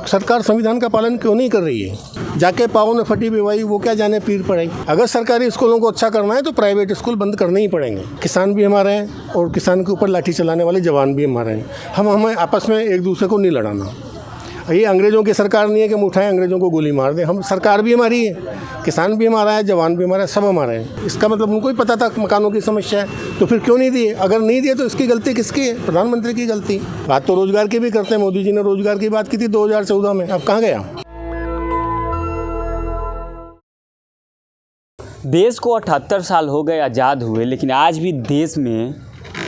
सरकार संविधान का पालन क्यों नहीं कर रही है? जाके पाँव में फटी बीवाई, वो क्या जाने पीर पड़ाई। अगर सरकारी स्कूलों को अच्छा करना है तो प्राइवेट स्कूल बंद करने ही पड़ेंगे। किसान भी हमारे हैं और किसान के ऊपर लाठी चलाने वाले जवान भी हमारे हैं। हमें आपस में एक दूसरे को नहीं लड़ाना। ये अंग्रेज़ों की सरकार नहीं है कि हम उठाएं अंग्रेज़ों को गोली मार दें। हम सरकार भी हमारी है, किसान भी हमारा है, जवान भी हमारा है, सब हमारे हैं। इसका मतलब उनको ही पता था मकानों की समस्या है, तो फिर क्यों नहीं दिए? अगर नहीं दिए तो इसकी गलती किसकी है? प्रधानमंत्री की गलती। बात तो रोजगार की भी करते हैं। मोदी जी ने रोजगार की बात की थी 2014 में, अब कहाँ गया? देश को 78 साल हो गए आज़ाद हुए, लेकिन आज भी देश में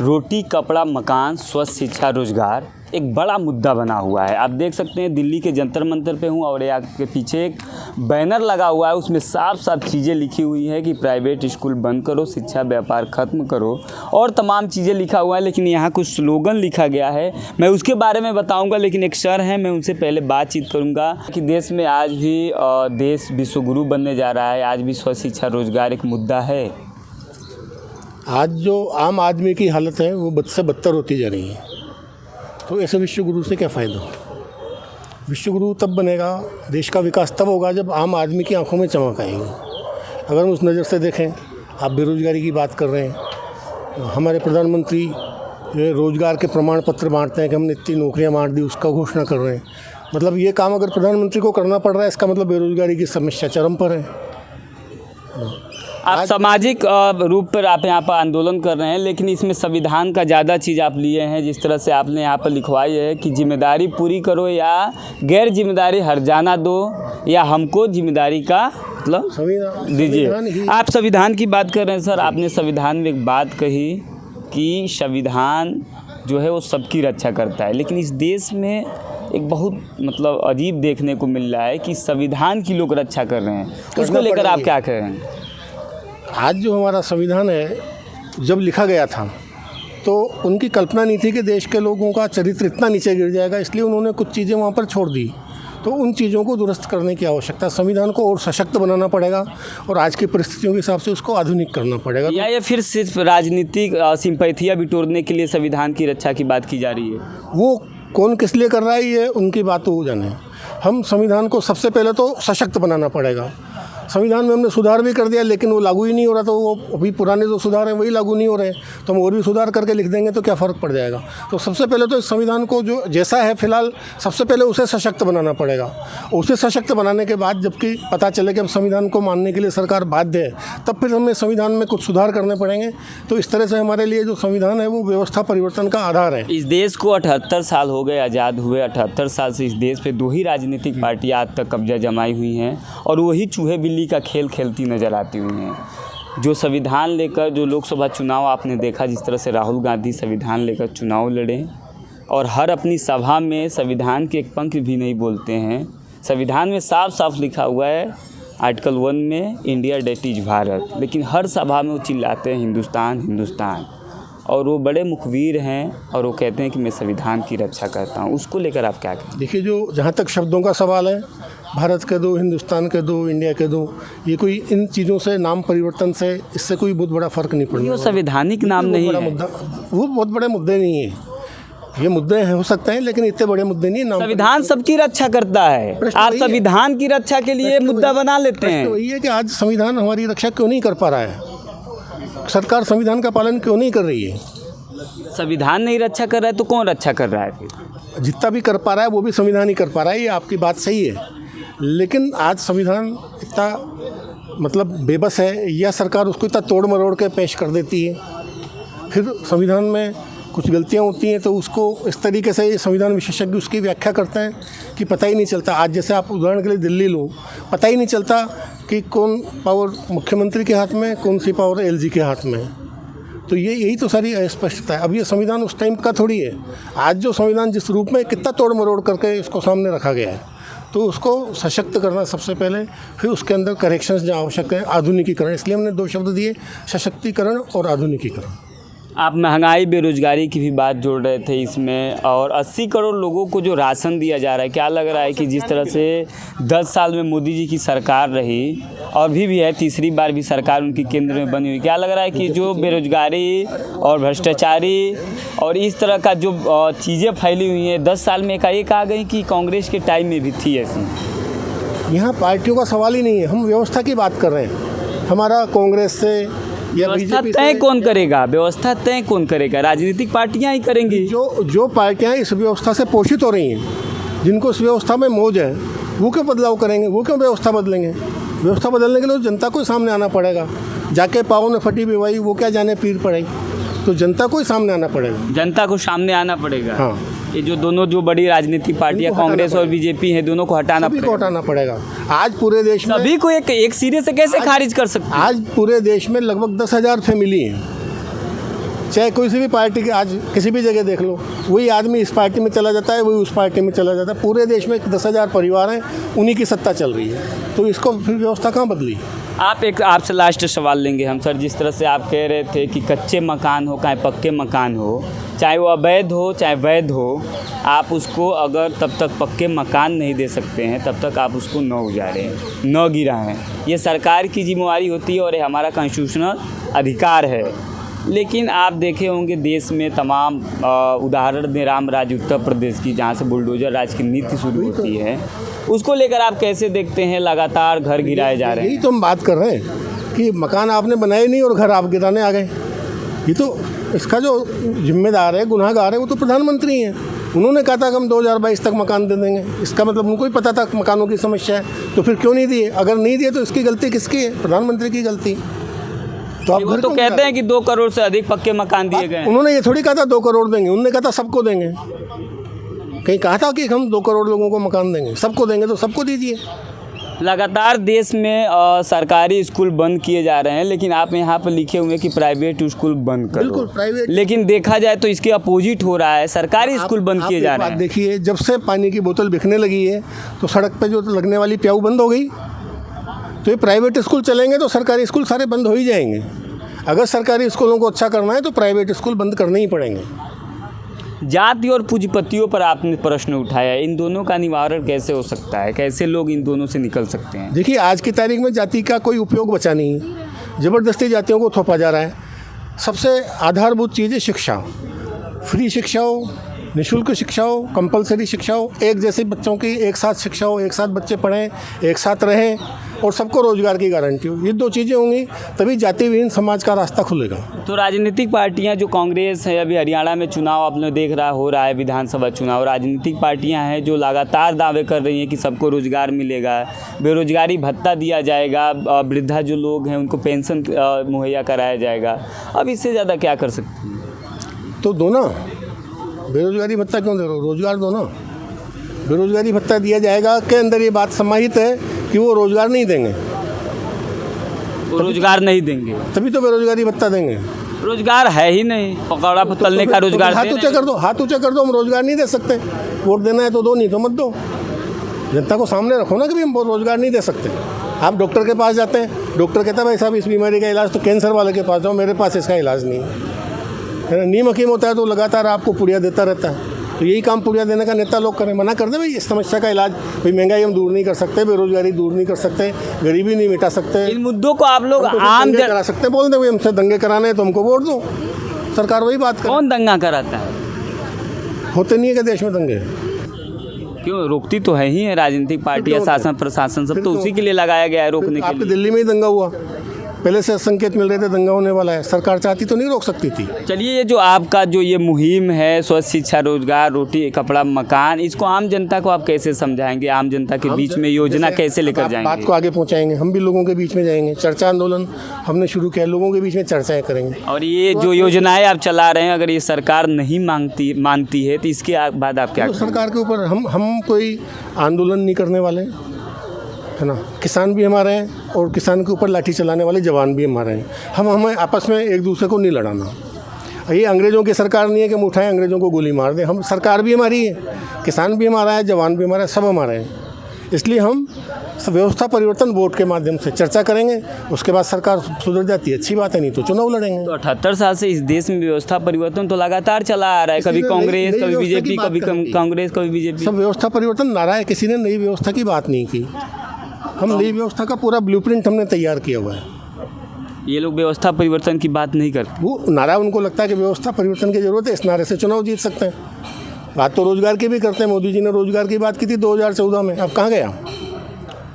रोटी, कपड़ा, मकान, स्वस्थ शिक्षा, रोजगार एक बड़ा मुद्दा बना हुआ है। आप देख सकते हैं दिल्ली के जंतर मंतर पे हूँ और यहाँ के पीछे एक बैनर लगा हुआ है, उसमें साफ साफ चीज़ें लिखी हुई है कि प्राइवेट स्कूल बंद करो, शिक्षा व्यापार ख़त्म करो और तमाम चीज़ें लिखा हुआ है। लेकिन यहाँ कुछ स्लोगन लिखा गया है, मैं उसके बारे में बताऊँगा। लेकिन एक सर हैं, मैं उनसे पहले बातचीत करूँगा कि देश में आज भी देश विश्वगुरु बनने जा रहा है, आज भी स्वस्थ शिक्षा रोजगार एक मुद्दा है। आज जो आम आदमी की हालत है वो बद से बदतर होती जा रही है, तो ऐसे विश्वगुरु से क्या फ़ायदा? विश्वगुरु तब बनेगा, देश का विकास तब होगा जब आम आदमी की आंखों में चमक आएगी। अगर हम उस नज़र से देखें, आप बेरोज़गारी की बात कर रहे हैं, हमारे प्रधानमंत्री जो है रोज़गार के प्रमाण पत्र बांटते हैं कि हमने इतनी नौकरियां बांट दी, उसका घोषणा कर रहे हैं। मतलब ये काम अगर प्रधानमंत्री को करना पड़ रहा है, इसका मतलब बेरोज़गारी की समस्या चरम पर है। आप सामाजिक रूप पर आप यहाँ पर आंदोलन कर रहे हैं, लेकिन इसमें संविधान का ज़्यादा चीज़ आप लिए हैं। जिस तरह से आपने यहाँ पर लिखवाई है कि जिम्मेदारी पूरी करो या गैर जिम्मेदारी हर जाना दो, या हमको जिम्मेदारी का मतलब संविधान दीजिए। आप संविधान की बात कर रहे हैं सर, आपने संविधान में एक बात कही कि संविधान जो है वो सबकी रक्षा करता है, लेकिन इस देश में एक बहुत मतलब अजीब देखने को मिल रहा है कि संविधान की लोग रक्षा कर रहे हैं, उसको लेकर आप क्या कह रहे हैं? आज जो हमारा संविधान है, जब लिखा गया था तो उनकी कल्पना नहीं थी कि देश के लोगों का चरित्र इतना नीचे गिर जाएगा, इसलिए उन्होंने कुछ चीज़ें वहाँ पर छोड़ दी। तो उन चीज़ों को दुरुस्त करने की आवश्यकता, संविधान को और सशक्त बनाना पड़ेगा और आज की परिस्थितियों के हिसाब से उसको आधुनिक करना पड़ेगा। या फिर सिर्फ राजनीतिक सिंपैथियाँ बिटोरने के लिए संविधान की रक्षा की बात की जा रही है? वो कौन किस लिए कर रहा है ये उनकी बात तो वो जाने। हम संविधान को सबसे पहले तो सशक्त बनाना पड़ेगा। संविधान में हमने सुधार भी कर दिया, लेकिन वो लागू ही नहीं हो रहा, तो वो अभी पुराने जो सुधार हैं वही लागू नहीं हो रहे। तो हम और भी सुधार करके लिख देंगे तो क्या फ़र्क पड़ जाएगा? तो सबसे पहले तो इस संविधान को जो जैसा है फ़िलहाल, सबसे पहले उसे सशक्त बनाना पड़ेगा। उसे सशक्त बनाने के बाद जबकि पता चले कि अब संविधान को मानने के लिए सरकार बाध्य है, तब फिर हमें संविधान में कुछ सुधार करने पड़ेंगे। तो इस तरह से हमारे लिए जो संविधान है वो व्यवस्था परिवर्तन का आधार है। इस देश को 78 साल हो गए आज़ाद हुए। 78 साल से इस देश पे 2 ही राजनीतिक पार्टियाँ आज तक कब्जा जमाई हुई हैं और वही चूहे बिल्ली का खेल खेलती नज़र आती हुई हैं। जो संविधान लेकर जो लोकसभा चुनाव आपने देखा, जिस तरह से राहुल गांधी संविधान लेकर चुनाव लड़े और हर अपनी सभा में संविधान के एक पंक्ति भी नहीं बोलते हैं। संविधान में साफ साफ लिखा हुआ है आर्टिकल 1 में, इंडिया डेट इज़ भारत, लेकिन हर सभा में वो चिल्लाते हैं हिंदुस्तान हिंदुस्तान, और वो बड़े मुखबिर हैं और वो कहते हैं कि मैं संविधान की रक्षा करता हूँ। उसको लेकर आप क्या कहें? देखिए, जो जहाँ तक शब्दों का सवाल है, भारत के दो, हिंदुस्तान के दो, इंडिया के दो, ये कोई इन चीज़ों से, नाम परिवर्तन से, इससे कोई बहुत बड़ा फ़र्क नहीं पड़ेगा। वो संवैधानिक नाम नहीं है, वो बहुत बड़े मुद्दे नहीं है। ये मुद्दे हो सकते हैं लेकिन इतने बड़े मुद्दे नहीं। संविधान सबकी रक्षा करता है, आप संविधान की रक्षा के लिए मुद्दा बना लेते हैं। वही है कि आज संविधान हमारी रक्षा क्यों नहीं कर पा रहा है? सरकार संविधान का पालन क्यों नहीं कर रही है? संविधान नहीं रक्षा कर रहा है तो कौन रक्षा कर रहा है फिर? जितना भी कर पा रहा है वो भी संविधान ही कर पा रहा है। ये आपकी बात सही है, लेकिन आज संविधान इतना मतलब बेबस है, या सरकार उसको इतना तोड़ मरोड़ के पेश कर देती है, फिर संविधान में कुछ गलतियां होती हैं तो उसको इस तरीके से संविधान विशेषज्ञ उसकी व्याख्या करते हैं कि पता ही नहीं चलता। आज जैसे आप उदाहरण के लिए दिल्ली लो, पता ही नहीं चलता कि कौन पावर मुख्यमंत्री के हाथ में, कौन सी पावर एलजी के हाथ में है। तो यही तो सारी अस्पष्टता है। अब ये संविधान उस टाइम का थोड़ी है। आज जो संविधान जिस रूप में कितना तोड़ मरोड़ करके इसको सामने रखा गया है, तो उसको सशक्त करना सबसे पहले, फिर उसके अंदर करेक्शंस जो आवश्यक है, आधुनिकीकरण। इसलिए हमने 2 शब्द दिए, सशक्तिकरण और आधुनिकीकरण। आप महंगाई बेरोजगारी की भी बात जोड़ रहे थे इसमें, और 80 करोड़ लोगों को जो राशन दिया जा रहा है, क्या लग रहा है कि जिस तरह से 10 साल में मोदी जी की सरकार रही और भी है, तीसरी बार भी सरकार उनकी केंद्र में बनी हुई, क्या लग रहा है कि जो बेरोजगारी और भ्रष्टाचारी और इस तरह का जो चीज़ें फैली हुई हैं 10 साल में एकाएक आ गई कि कांग्रेस के टाइम में भी थी ऐसी? यहाँ पार्टियों का सवाल ही नहीं है, हम व्यवस्था की बात कर रहे हैं। हमारा कांग्रेस से या व्यवस्था बीजेपी तय से कौन करेगा? व्यवस्था तय कौन करेगा? राजनीतिक पार्टियां ही करेंगी। जो पार्टियां इस व्यवस्था से पोषित हो रही हैं, जिनको इस व्यवस्था में मौज है, वो क्यों बदलाव करेंगे, वो क्यों व्यवस्था बदलेंगे? व्यवस्था बदलने के लिए जनता को ही सामने आना पड़ेगा। जाके पाँव में फटी बीवाई, वो क्या जाने पीर पड़ाई, तो जनता को ही सामने आना पड़ेगा। जनता को सामने आना पड़ेगा। हाँ, ये जो दोनों जो बड़ी राजनीतिक पार्टियां कांग्रेस और बीजेपी हैं, दोनों को हटाना सभी को पड़ेगा। हटाना पड़ेगा। आज पूरे देश में सभी को एक सिरे से कैसे खारिज कर सकते हैं? आज पूरे देश में लगभग 10,000 फैमिली हैं, चाहे कोई सी भी पार्टी के, आज किसी भी जगह देख लो, वही आदमी इस पार्टी में चला जाता है, वही उस पार्टी में चला जाता है। पूरे देश में 10,000 परिवार हैं, उन्हीं की सत्ता चल रही है, तो इसको फिर व्यवस्था कहाँ बदली? आपसे लास्ट सवाल लेंगे हम सर। जिस तरह से आप कह रहे थे कि कच्चे मकान हो चाहे पक्के मकान हो, चाहे वो अवैध हो चाहे वैध हो, आप उसको अगर तब तक पक्के मकान नहीं दे सकते हैं तब तक आप उसको न उजाड़ें, न गिराएं। ये सरकार की जिम्मेवारी होती है और ये हमारा कॉन्स्टिट्यूशनल अधिकार है। लेकिन आप देखे होंगे देश में तमाम उदाहरण दें राम राज्य उत्तर प्रदेश की, जहाँ से बुलडोजर राज की नीति शुरू होती है, उसको लेकर आप कैसे देखते हैं? लगातार घर गिराए जा रहे हैं। यही तो हम बात कर रहे हैं कि मकान आपने बनाए नहीं और घर आप गिराने आ गए। ये तो इसका जो जिम्मेदार है, गुनाहगार है, वो तो प्रधानमंत्री हैं। उन्होंने कहा था कि हम 2022 तक मकान दे देंगे। इसका मतलब उनको ही पता था मकानों की समस्या है, तो फिर क्यों नहीं दिए? अगर नहीं दिए तो इसकी गलती किसकी है? प्रधानमंत्री की गलती। तो आप घर तो कहते हैं कि 2 करोड़ से अधिक पक्के मकान दिए गए हैं। उन्होंने ये थोड़ी कहा था 2 करोड़ देंगे, उन्होंने कहा था सबको देंगे। कहीं कहा था कि हम 2 करोड़ लोगों को मकान देंगे? सबको देंगे तो सबको दीजिए। लगातार देश में सरकारी स्कूल बंद किए जा रहे हैं, लेकिन आप यहाँ पर लिखे हुए हैं कि प्राइवेट स्कूल बंद करो। बिल्कुल प्राइवेट, लेकिन देखा जाए तो इसके अपोजिट हो रहा है, सरकारी स्कूल बंद किए जा रहे हैं। देखिए, जब से पानी की बोतल बिकने लगी है तो सड़क पे जो लगने वाली प्याऊ बंद हो गई, तो ये प्राइवेट स्कूल चलेंगे तो सरकारी स्कूल सारे बंद हो ही जाएंगे। अगर सरकारी स्कूलों को अच्छा करना है तो प्राइवेट स्कूल बंद करने ही पड़ेंगे। जाति और पूंजीपतियों पर आपने प्रश्न उठाया, इन दोनों का निवारण कैसे हो सकता है? कैसे लोग इन दोनों से निकल सकते हैं? देखिए, आज की तारीख में जाति का कोई उपयोग बचा नहीं है, ज़बरदस्ती जातियों को थोपा जा रहा है। सबसे आधारभूत चीज़ है शिक्षा। फ्री शिक्षा हो, निःशुल्क शिक्षा हो, कंपलसरी शिक्षा हो, एक जैसे बच्चों की एक साथ शिक्षा हो, एक साथ बच्चे पढ़ें, एक साथ रहें, और सबको रोजगार की गारंटी हो। ये 2 चीज़ें होंगी तभी जाति विहीन समाज का रास्ता खुलेगा। तो राजनीतिक पार्टियां जो कांग्रेस है, अभी हरियाणा में चुनाव आपने देख रहा हो रहा है, विधानसभा चुनाव, राजनीतिक पार्टियां हैं जो लगातार दावे कर रही हैं कि सबको रोजगार मिलेगा, बेरोजगारी भत्ता दिया जाएगा, वृद्धा जो लोग हैं उनको पेंशन मुहैया कराया जाएगा। अब इससे ज़्यादा क्या कर सकते हैं? तो दो ना, बेरोजगारी भत्ता क्यों दे रहे हो? रोजगार दो ना। बेरोजगारी भत्ता दिया जाएगा के अंदर ये बात समाहित है कि वो रोजगार नहीं देंगे, वो रोजगार नहीं देंगे, तभी तो बेरोजगारी भत्ता देंगे। रोजगार है ही नहीं, पकौड़ा तलने का रोजगार। हाथ ऊंचा कर दो, हाथ ऊंचा कर दो। हम रोजगार नहीं दे सकते, वोट देना है तो दो, नहीं तो मत दो। जनता को सामने रखो ना कि भी हम रोजगार नहीं दे सकते। आप डॉक्टर के पास जाते हैं, डॉक्टर कहता है भाई साहब इस बीमारी का इलाज तो कैंसर वाले के पास जाओ, मेरे पास इसका इलाज नहीं है। नीम हकीम होता है तो लगातार आपको पुड़िया देता रहता है। तो यही काम पुड़िया देने का नेता लोग करें, मना कर दे भाई इस समस्या का इलाज। भाई महंगाई हम दूर नहीं कर सकते, बेरोजगारी दूर नहीं कर सकते, गरीबी नहीं मिटा सकते। इन मुद्दों को आप लोग आम करा सकते, बोल दे भाई हमसे दंगे कराने हैं तो हमको वोट दो। सरकार वही बात करे। कौन दंगा कराता है? होते नहीं है कि देश में दंगे? क्यों, रोकती तो है ही है राजनीतिक पार्टियां, शासन प्रशासन सब तो उसी के लिए लगाया गया है, रोकने के आपकी लिए। दिल्ली में ही दंगा हुआ, पहले से संकेत मिल रहे थे दंगा होने वाला है। सरकार चाहती तो नहीं रोक सकती थी। चलिए, ये जो आपका जो ये मुहिम है स्वच्छ शिक्षा, रोजगार, रोटी कपड़ा मकान, इसको आम जनता को आप कैसे समझाएंगे? आम जनता के बीच में योजना कैसे लेकर जाएंगे? बात को आगे पहुंचाएंगे, हम भी लोगों के बीच में जाएंगे। चर्चा आंदोलन हमने शुरू किया, लोगों के बीच में चर्चाएं करेंगे। और ये जो योजनाएं आप चला रहे हैं, अगर ये सरकार नहीं मानती है तो इसके बाद आप क्या तो करेंगे? सरकार के ऊपर हम कोई आंदोलन नहीं करने वाले, है ना। किसान भी हमारे हैं और किसान के ऊपर लाठी चलाने वाले जवान भी हमारे हैं। हमें आपस में एक दूसरे को नहीं लड़ाना। ये अंग्रेज़ों की सरकार नहीं है कि हम उठाएं अंग्रेज़ों को गोली मार दें। हम सरकार भी हमारी है, किसान भी हमारा है, जवान भी हमारा है, सब हमारे हैं। इसलिए हम व्यवस्था परिवर्तन बोर्ड के माध्यम से चर्चा करेंगे, उसके बाद सरकार सुधर जाती है, अच्छी बात है, नहीं तो चुनाव लड़ेंगे। तो 78 साल से इस देश में व्यवस्था परिवर्तन तो लगातार चला आ रहा है, कभी कांग्रेस, कभी बीजेपी, कभी कांग्रेस, कभी बीजेपी। सब व्यवस्था परिवर्तन नारा है, किसी ने नई व्यवस्था की बात नहीं की। हम नई व्यवस्था का पूरा ब्लूप्रिंट हमने तैयार किया हुआ है। ये लोग व्यवस्था परिवर्तन की बात नहीं करते। वो नारा उनको लगता है कि व्यवस्था परिवर्तन की ज़रूरत है, इस नारे से चुनाव जीत सकते हैं। बात तो रोजगार की भी करते हैं, मोदी जी ने रोजगार की बात की थी 2014 में, अब कहाँ गया।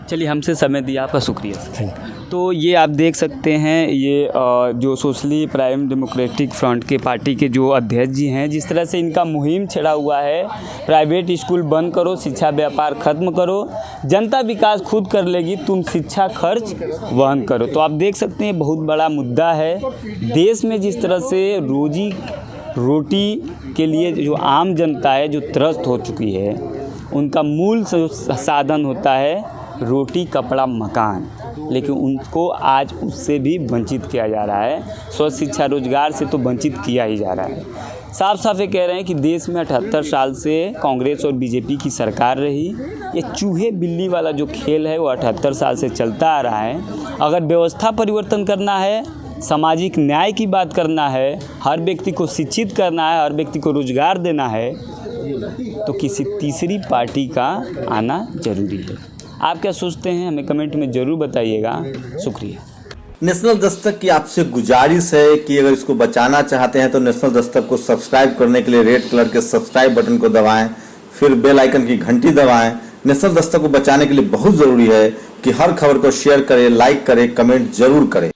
चलिए, हमसे समय दिया, आपका शुक्रिया। Thank you. तो ये आप देख सकते हैं, ये जो सोशली प्राइम डेमोक्रेटिक फ्रंट के पार्टी के जो अध्यक्ष जी हैं, जिस तरह से इनका मुहिम छेड़ा हुआ है, प्राइवेट स्कूल बंद करो, शिक्षा व्यापार खत्म करो, जनता विकास खुद कर लेगी, तुम शिक्षा खर्च वहन करो। तो आप देख सकते हैं, बहुत बड़ा मुद्दा है देश में। जिस तरह से रोजी रोटी के लिए जो आम जनता है, जो त्रस्त हो चुकी है, उनका मूल साधन होता है रोटी, कपड़ा, मकान, लेकिन उनको आज उससे भी वंचित किया जा रहा है। स्वस्थ शिक्षा, रोजगार से तो वंचित किया ही जा रहा है। साफ साफ ये कह रहे हैं कि देश में 78 साल से कांग्रेस और बीजेपी की सरकार रही। ये चूहे बिल्ली वाला जो खेल है वो 78 साल से चलता आ रहा है। अगर व्यवस्था परिवर्तन करना है, सामाजिक न्याय की बात करना है, हर व्यक्ति को शिक्षित करना है, हर व्यक्ति को रोजगार देना है, तो किसी तीसरी पार्टी का आना जरूरी है। आप क्या सोचते हैं, हमें कमेंट में ज़रूर बताइएगा। शुक्रिया। नेशनल दस्तक की आपसे गुजारिश है कि अगर इसको बचाना चाहते हैं तो नेशनल दस्तक को सब्सक्राइब करने के लिए रेड कलर के सब्सक्राइब बटन को दबाएं, फिर बेल आइकन की घंटी दबाएं। नेशनल दस्तक को बचाने के लिए बहुत ज़रूरी है कि हर खबर को शेयर करें, लाइक करें, कमेंट जरूर करें।